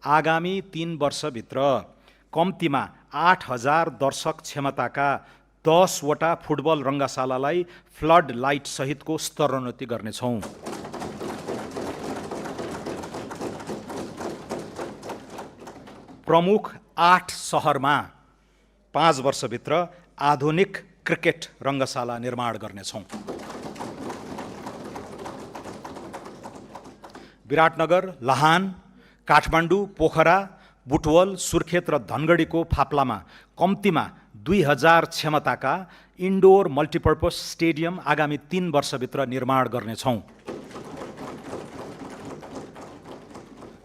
आगामी 3 वर्षभित्र कम्तीमा 8000 दर्शक क्षमताका 10 वटा फुटबल रङ्गशालालाई फ्लड लाइट सहितको स्तरोन्नति गर्नेछौँ। प्रमुख 8 सहरमा 5 वर्षभित्र आधुनिक क्रिकेट रङ्गशाला निर्माण गर्नेछौँ। विराटनगर, लाहान, काठमाडौँ, पोखरा, बुटवल, सुर्खेत र धनगढीको फाप्लामा कम्तीमा 2000 क्षमताका इन्डोर मल्टिपर्पज स्टेडियम आगामी 3 वर्षभित्र निर्माण गर्नेछौँ।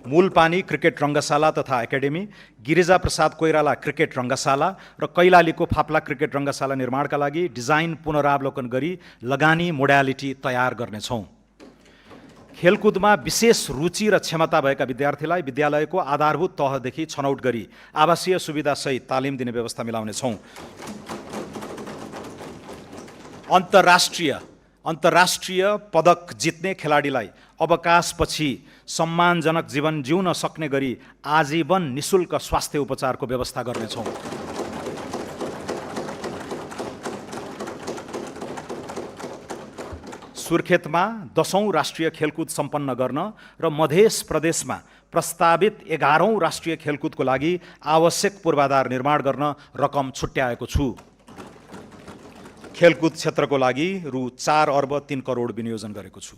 मूलपानी क्रिकेट रङ्गशाला तथा एकाडेमी, गिरिजा प्रसाद कोइराला क्रिकेट रङ्गशाला र कैलालीको फाप्ला क्रिकेट रङ्गशाला निर्माणका लागि डिजाइन पुनरावलोकन गरी लगानी मोडालिटी तयार गर्नेछौँ। खेलकुदमा विशेष रुचि र क्षमता भएका विद्यार्थीलाई विद्यालयको आधारभूत तहदेखि छनौट गरी आवासीय सुविधासहित तालिम दिने व्यवस्था मिलाउनेछौँ। अन्तर्राष्ट्रिय पदक जित्ने खेलाडीलाई अवकाशपछि सम्मानजनक जीवन जिउन सक्ने गरी आजीवन निशुल्क स्वास्थ्य उपचारको व्यवस्था गर्नेछौँ। सुर्खेतमा 10औं राष्ट्रिय खेलकुद सम्पन्न गर्न र मध्य प्रदेशमा प्रस्तावित 11औं राष्ट्रिय खेलकुदको लागि आवश्यक पूर्वाधार निर्माण गर्न रकम छुट्याएको छु। खेलकुद क्षेत्रको लागि रु 4 अर्ब 3 करोड विनियोजन गरेको छु।